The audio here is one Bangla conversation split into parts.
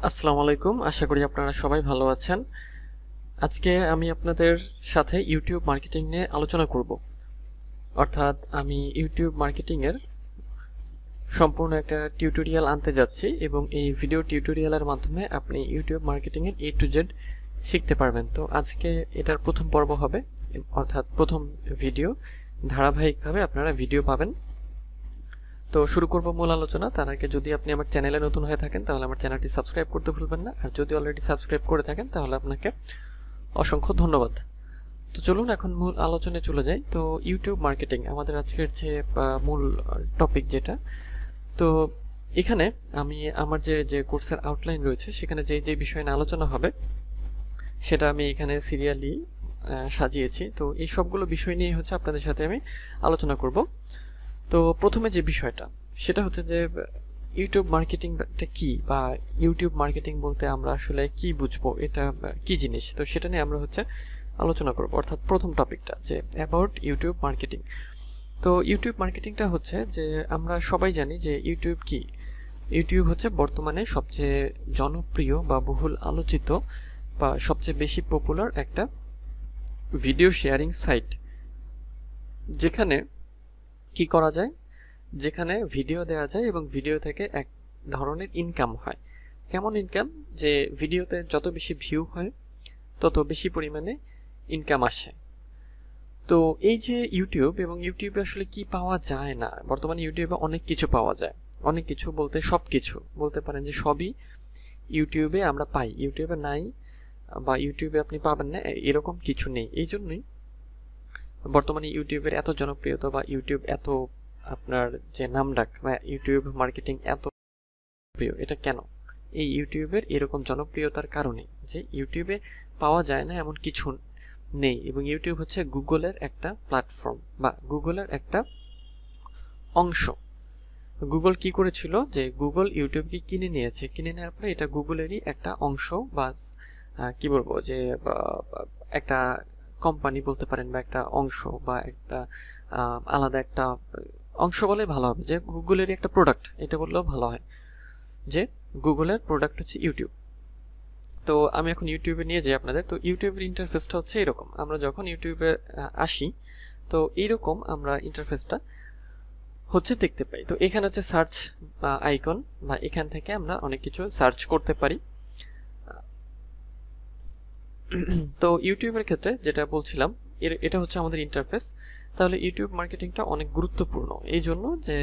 আসসালামু আলাইকুম। আশা করি আপনারা সবাই ভালো আছেন। আজকে আমি আপনাদের সাথে ইউটিউব মার্কেটিং নিয়ে আলোচনা করব। অর্থাৎ আমি ইউটিউব মার্কেটিং এর সম্পূর্ণ একটা টিউটোরিয়াল আনতে যাচ্ছি এবং এই ভিডিও টিউটোরিয়ালের মাধ্যমে আপনি ইউটিউব মার্কেটিং এর A to Z শিখতে পারবেন। তো আজকে এটার প্রথম পর্ব হবে, অর্থাৎ প্রথম ভিডিও। ধারাবাহিকভাবে আপনারা ভিডিও পাবেন। তো শুরু করব মূল আলোচনা। তার আগে যদি আপনি আমার চ্যানেলে নতুন হয়ে থাকেন তাহলে আমার চ্যানেলটি সাবস্ক্রাইব করতে ভুলবেন না, আর যদি অলরেডি সাবস্ক্রাইব করে থাকেন তাহলে আপনাকে অসংখ্য ধন্যবাদ। তো চলুন এখন মূল আলোচনায় চলে যাই। তো ইউটিউব মার্কেটিং আমাদের আজকের যে মূল টপিক যেটা, তো এখানে আমি আমার যে কোর্সের আউটলাইন রয়েছে সেখানে যে বিষয় নিয়ে আলোচনা হবে সেটা আমি এখানে সিরিয়ালি সাজিয়েছি। তো এই সবগুলো বিষয় নিয়ে হচ্ছে আপনাদের সাথে আমি আলোচনা করব। তো প্রথমে যে বিষয়টা সেটা হচ্ছে যে ইউটিউব মার্কেটিংটা কি, বা ইউটিউব মার্কেটিং বলতে আমরা আসলে কি বুঝবো, এটা কি জিনিস। তো সেটা নিয়ে আমরা হচ্ছে আলোচনা করব, অর্থাৎ প্রথম টপিকটা যে অ্যাবাউট ইউটিউব মার্কেটিং। তো ইউটিউব মার্কেটিংটা হচ্ছে যে আমরা সবাই জানি যে ইউটিউব কি। ইউটিউব হচ্ছে বর্তমানে সবচেয়ে জনপ্রিয় বা বহুল আলোচিত বা সবচেয়ে বেশি পপুলার একটা ভিডিও শেয়ারিং সাইট, যেখানে কি করা যায়, যেখানে ভিডিও দেওয়া যায় এবং ভিডিও থেকে এক ধরনের ইনকাম হয়। কেমন ইনকাম? যে ভিডিওতে যত বেশি ভিউ হয় তত বেশি পরিমাণে ইনকাম আসে। তো এই যে ইউটিউব, এবং ইউটিউবে আসলে কি পাওয়া যায় না, বর্তমানে ইউটিউবে অনেক কিছু পাওয়া যায়। অনেক কিছু বলতে সব কিছু বলতে পারেন, যে সবই ইউটিউবে আমরা পাই। ইউটিউবে নাই বা ইউটিউবে আপনি পাবেন না এরকম কিছু নেই। এই জন্যই বর্তমানে ইউটিউবের এত জনপ্রিয়তা বা ইউটিউব এত আপনার যে নামডাক বা ইউটিউব মার্কেটিং এত প্রিয়, এটা কেন? এই ইউটিউবের এরকম জনপ্রিয়তার কারণে যে ইউটিউবে পাওয়া যায় না এমন কিছু নেই। এবং ইউটিউব হচ্ছে গুগলের একটা প্ল্যাটফর্ম বা গুগলের একটা অংশ। গুগল কি করেছিল, যে গুগল ইউটিউবকে কিনে নিয়েছে, কিনে নেওয়ার পরে এটা গুগলেরই একটা অংশ বা কি বলবো, যে একটা কোম্পানি বলতে পারেন, বা একটা অংশ বা একটা আলাদা একটা অংশ বলে ভালো হবে, যে গুগলেরই একটা প্রোডাক্ট, এটা বললেও ভালো হয়, যে গুগলের প্রোডাক্ট হচ্ছে ইউটিউব। তো আমি এখন ইউটিউবে নিয়ে যাই আপনাদের। তো ইউটিউবের ইন্টারফেসটা হচ্ছে এরকম। আমরা যখন ইউটিউবে আসি তো এইরকম আমরা ইন্টারফেসটা হচ্ছে দেখতে পাই। তো এখানে হচ্ছে সার্চ আইকন, বা এখান থেকে আমরা অনেক কিছু সার্চ করতে পারি। তো ইউটিউবের ক্ষেত্রে যেটা বলছিলাম, এটা হচ্ছে আমাদের ইন্টারফেস। তাহলে ইউটিউব মার্কেটিংটা অনেক গুরুত্বপূর্ণ এই জন্য যে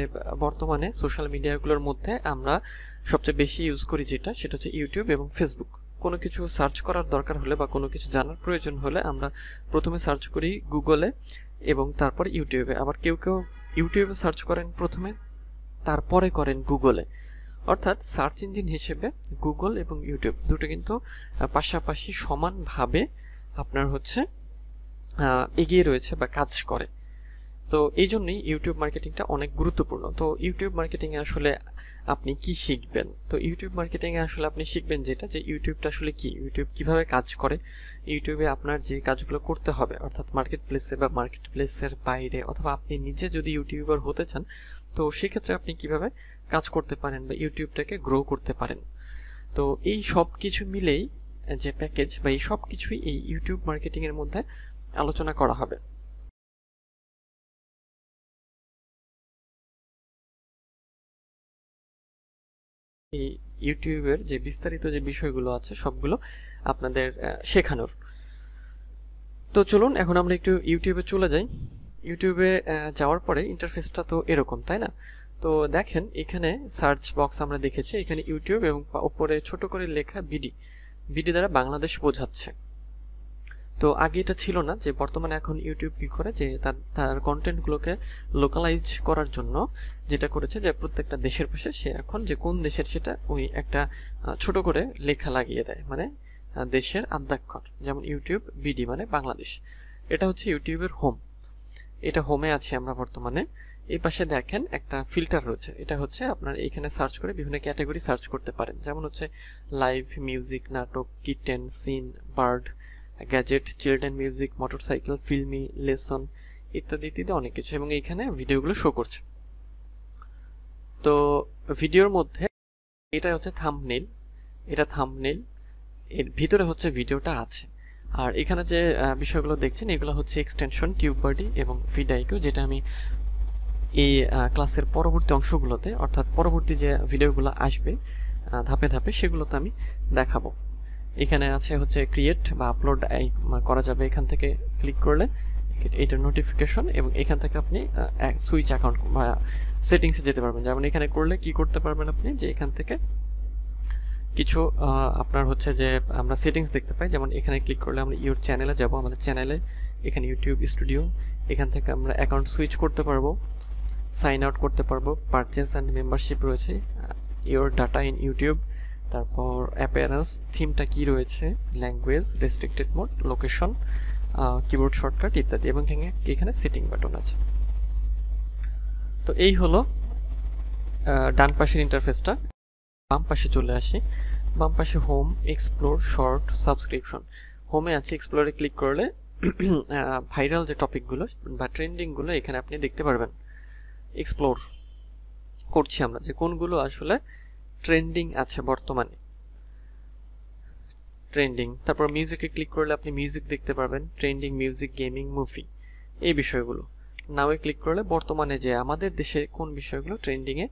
বর্তমানে সোশ্যাল মিডিয়াগুলোর মধ্যে আমরা সবচেয়ে বেশি ইউজ করি যেটা, সেটা হচ্ছে ইউটিউব এবং ফেসবুক। কোনো কিছু সার্চ করার দরকার হলে বা কোনো কিছু জানার প্রয়োজন হলে আমরা প্রথমে সার্চ করি গুগলে এবং তারপর ইউটিউবে। আবার কেউ কেউ ইউটিউবে সার্চ করেন প্রথমে, তারপরে করেন গুগলে। অর্থাৎ সার্চ ইঞ্জিন হিসেবে গুগল এবং ইউটিউব দুটো কিন্তু পাশাপাশি সমানভাবে আপনার হচ্ছে এগিয়ে রয়েছে বা কাজ করে। তো এই জন্যই ইউটিউব মার্কেটিংটা অনেক গুরুত্বপূর্ণ। তো ইউটিউব মার্কেটিংয়ে আসলে আপনি কি শিখবেন? তো ইউটিউব মার্কেটিংয়ে আসলে আপনি শিখবেন যেটা, যে ইউটিউবটা আসলে কি, ইউটিউব কিভাবে কাজ করে, ইউটিউবে আপনার যে কাজগুলো করতে হবে, অর্থাৎ মার্কেট প্লেসে বা মার্কেট প্লেসের বাইরে, অথবা আপনি নিজে যদি ইউটিউবার হতে চান তো সেক্ষেত্রে আপনি কিভাবে কাজ করতে পারেন বা ইউটিউবটাকে গ্রো করতে পারেন। তো এই সব কিছু মিলেই যে প্যাকেজ বা এই সব কিছুই এই ইউটিউব মার্কেটিং এর মধ্যে আলোচনা করা হবে। এই ইউটিউবের যে বিস্তারিত যে বিষয়গুলো আছে সবগুলো আপনাদের শেখানোর। তো চলুন এখন আমরা একটু ইউটিউবে চলে যাই। ইউটিউবে যাওয়ার পরে ইন্টারফেসটা তো এরকম, তাই না? তো দেখেন এখানে সার্চ বক্স আমরা দেখেছি, এখানে ইউটিউব এবং উপরে ছোট করে লেখা বিডি, বিডি দ্বারা বাংলাদেশ বোঝাচ্ছে। তো আগে এটা ছিল না, যে বর্তমানে এখন ইউটিউব কি করে, যে তার কন্টেন্টগুলোকে লোকালাইজ করার জন্য যেটা করেছে, যে প্রত্যেকটা দেশের পাশে সে এখন যে কোন দেশের সেটা ওই একটা ছোট করে লেখা লাগিয়ে দেয়, মানে দেশের আদ্যাক্ষর। যেমন ইউটিউব বিডি মানে বাংলাদেশ, এটা হচ্ছে ইউটিউবের হোম। এটা হোমে আছি আমরা বর্তমানে। এই পাশে দেখেন একটা ফিল্টার রয়েছে, এটা হচ্ছে আপনার এখানে সার্চ করে বিভিন্ন ক্যাটাগরি সার্চ করতে পারেন। যেমন হচ্ছে লাইভ, মিউজিক, নাটক, kitten, scene, bird, gadget, children music, motorcycle, filmy, lesson ইত্যাদি ইত্যাদি অনেক কিছু, এবং এইখানে ভিডিওগুলো শো করছে। তো ভিডিওর মধ্যে এটা হচ্ছে থাম্বনেইল, এটা থাম্বনেইল, এর ভিতরে হচ্ছে ভিডিওটা আছে। আর এখানে যে বিষয়গুলো দেখছেন এগুলো হচ্ছে এক্সটেনশন, টিউব বডি এবং ফিডআইকিউ, যেটা আমি এই ক্লাসের পরবর্তী অংশগুলোতে অর্থাৎ পরবর্তী যে ভিডিওগুলো আসবে ধাপে ধাপে সেগুলোতে আমি দেখাবো। এখানে আছে হচ্ছে ক্রিয়েট বা আপলোড করা যাবে, এখান থেকে ক্লিক করলে এটার নোটিফিকেশন, এবং এখান থেকে আপনি সুইচ অ্যাকাউন্ট বা সেটিংসে যেতে পারবেন। যেমন এখানে করলে কি করতে পারবেন আপনি, যে এখান থেকে কিছু আপনার হচ্ছে যে আমরা সেটিংস দেখতে পাই। যেমন এখানে ক্লিক করলে আমরা ইউর চ্যানেলে যাব, আমাদের চ্যানেলে এখানে ইউটিউব স্টুডিও, এখান থেকে আমরা অ্যাকাউন্ট সুইচ করতে পারবো, সাইন আউট করতে পারবো, পারচেজ অ্যান্ড মেম্বারশিপ রয়েছে, ইউর ডাটা ইন ইউটিউব, তারপর অ্যাপিয়ারেন্স, থিমটা কি রয়েছে, language, restricted mode, location, keyboard shortcut ইত্যাদি, এবং এখানে সেটিং বাটন আছে। তো এই হলো ডান পাশের ইন্টারফেসটা। বাম পাশে চলে আসি, বাম পাশে হোম, এক্সপ্লোর, শর্ট, সাবস্ক্রিপশন। হোমে আছে, এক্সপ্লোরে ক্লিক করলে ভাইরাল যে টপিকগুলো বা ট্রেন্ডিংগুলো এখানে আপনি দেখতে পারবেন। এক্সপ্লোর করছি আমরা যে কোনগুলো আসলে ট্রেন্ডিং আছে বর্তমানে, ট্রেন্ডিং। তারপর মিউজিকে ক্লিক করলে আপনি মিউজিক দেখতে পারবেন, ট্রেন্ডিং মিউজিক, গেমিং, মুভি, এই বিষয়গুলো। নাওয়ে ক্লিক করলে বর্তমানে যে আমাদের দেশে কোন বিষয়গুলো ট্রেন্ডিংয়ে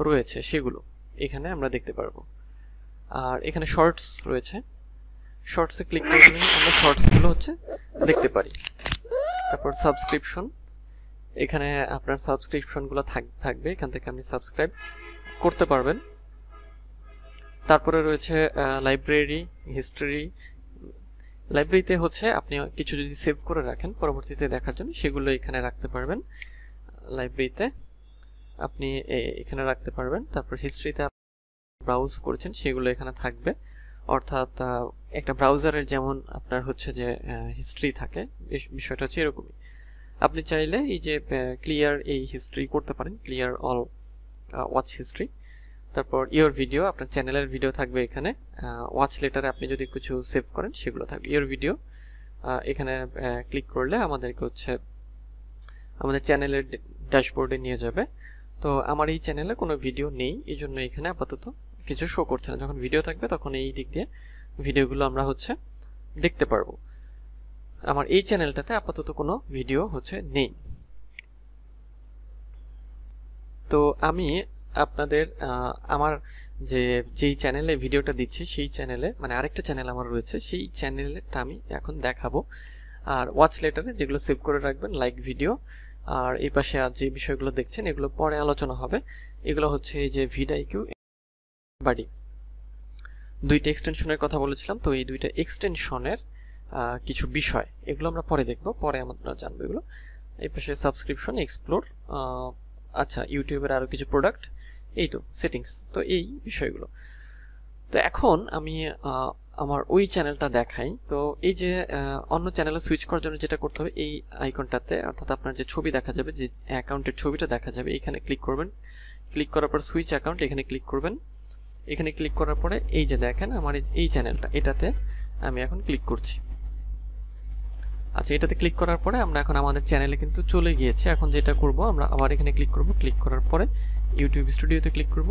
রয়েছে সেগুলো এখানে আমরা দেখতে পারবো। আর এখানে শর্টস রয়েছে, শর্টসে ক্লিক করলে আমরা শর্টসগুলো হচ্ছে দেখতে পারি। তারপর সাবস্ক্রিপশন, এখানে আপনার সাবস্ক্রিপশনগুলো থাকবে, এখান থেকে আপনি সাবস্ক্রাইব করতে পারবেন। তারপরে রয়েছে লাইব্রেরি, হিস্ট্রি। লাইব্রেরিতে হচ্ছে আপনি কিছু যদি সেভ করে রাখেন পরবর্তীতে দেখার জন্য, সেগুলো এখানে রাখতে পারবেন। লাইব্রেরিতে আপনি এখানে রাখতে পারবেন। তারপর হিস্ট্রিতে ব্রাউজ করেছেন সেগুলো এখানে থাকবে, অর্থাৎ একটা ব্রাউজারের যেমন আপনার হচ্ছে যে হিস্ট্রি থাকে, বিষয়টা হচ্ছে এরকমই। আপনি চাইলে এই যে ক্লিয়ার এই হিস্ট্রি করতে পারেন, ক্লিয়ার অল ওয়াচ হিস্ট্রি। তারপর ইওর ভিডিও, আপনার চ্যানেলের ভিডিও থাকবে এখানে। ওয়াচ লেটারে আপনি যদি কিছু সেভ করেন সেগুলো থাকবে। ইওর ভিডিও এখানে ক্লিক করলে আমাদেরকে হচ্ছে আমাদের চ্যানেলের ড্যাশবোর্ডে নিয়ে যাবে। তো আমার এই চ্যানেলে কোনো ভিডিও নেই, এই জন্য এখানে আপাতত কিছু শো করছে না। যখন ভিডিও থাকবে তখন এই দিক দিয়ে ভিডিওগুলো আমরা হচ্ছে দেখতে পারবো। আমার এই চ্যানেলটাতে আপাতত কোনো ভিডিও হচ্ছে নেই। তো আমি আপনাদের আমার যেই চ্যানেলে ভিডিওটা দিচ্ছি সেই চ্যানেলে, মানে আরেকটা চ্যানেল আমার রয়েছে, সেই চ্যানেলটা আমি এখন দেখাবো। আর ওয়াচ লেটারে যেগুলো সেভ করে রাখবেন, লাইক ভিডিও, আর এই পাশে আর যে বিষয়গুলো দেখছেন এগুলো পরে আলোচনা হবে। এগুলো হচ্ছে এই যে ভিডআইকিউ, বাডি, দুইটা এক্সটেনশনের কথা বলেছিলাম। তো এই দুইটা এক্সটেনশনের কিছু বিষয় এগুলো আমরা পরে দেখবো, পরে আমরা জানবো এগুলো। এই পাশে সাবস্ক্রিপশন, এক্সপ্লোর, আচ্ছা ইউটিউবের আরো কিছু প্রোডাক্ট, এই তো সেটিংস, তো এই বিষয়গুলো। তো এখন আমি আমার ওই চ্যানেলটা দেখাই। তো এই যে অন্য চ্যানেলে সুইচ করার জন্য যেটা করতে হবে, এই আইকনটাতে অর্থাৎ আপনার যে ছবি দেখা যাবে, যে অ্যাকাউন্টের ছবিটা দেখা যাবে, এখানে ক্লিক করবেন। ক্লিক করার পর সুইচ অ্যাকাউন্ট এখানে ক্লিক করবেন। এখানে ক্লিক করার পরে এই যে দেখেন আমার এই চ্যানেলটা, এটাতে আমি এখন ক্লিক করছি। আচ্ছা, এটাতে ক্লিক করার পরে আমরা এখন আমাদের চ্যানেলে কিন্তু চলে গিয়েছে। এখন যেটা করব আমরা আবার এখানে ক্লিক করব, ক্লিক করার পরে ইউটিউব স্টুডিওতে ক্লিক করব।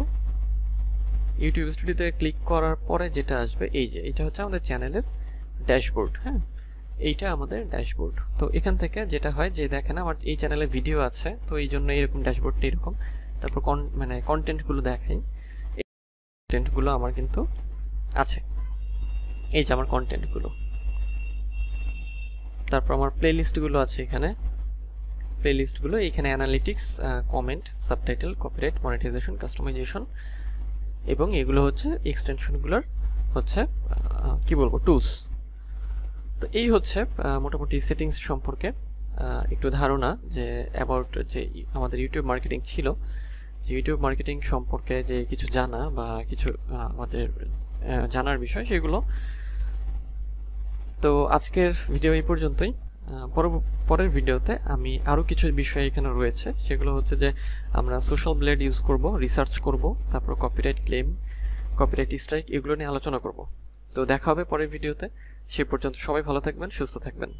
ইউটিউব স্টুডিওতে ক্লিক করার পরে যেটা আসবে এই যে এটা হচ্ছে আমাদের চ্যানেলের ড্যাশবোর্ড। হ্যাঁ, এইটা আমাদের ড্যাশবোর্ড। তো এখান থেকে যেটা হয় যে দেখেন আমার এই চ্যানেলে ভিডিও আছে, তো এই জন্য এরকম ড্যাশবোর্ডটা এরকম। তারপর মানে কন্টেন্টগুলো দেখাই, কন্টেন্টগুলো আমার কিন্তু আছে, এই যে আমার কন্টেন্টগুলো। তারপর আমার প্লেলিস্টগুলো আছে এখানে, প্লেলিস্টগুলো এখানে analytics, comment, subtitle, copyright, monetisation, customisation, এবং এগুলো হচ্ছে এক্সটেনশনগুলোর হচ্ছে কি বলবো টুলস। তো এই হচ্ছে মোটামুটি সেটিংস সম্পর্কে একটু ধারণা, যে অ্যাবাউট যে আমাদের ইউটিউব মার্কেটিং ছিল, যে ইউটিউব মার্কেটিং সম্পর্কে যে কিছু জানা বা কিছু আমাদের জানার বিষয় সেগুলো। তো আজকের ভিডিও এই পর্যন্তই। পরের ভিডিওতে আমি আরও কিছু বিষয় এখানে রয়েছে, সেগুলো হচ্ছে যে আমরা সোশ্যাল ব্লেড ইউজ করব, রিসার্চ করব, তারপর কপিরাইট ক্লেম, কপিরাইট স্ট্রাইক, এগুলো নিয়ে আলোচনা করব। তো দেখা হবে পরের ভিডিওতে। সে পর্যন্ত সবাই ভালো থাকবেন, সুস্থ থাকবেন।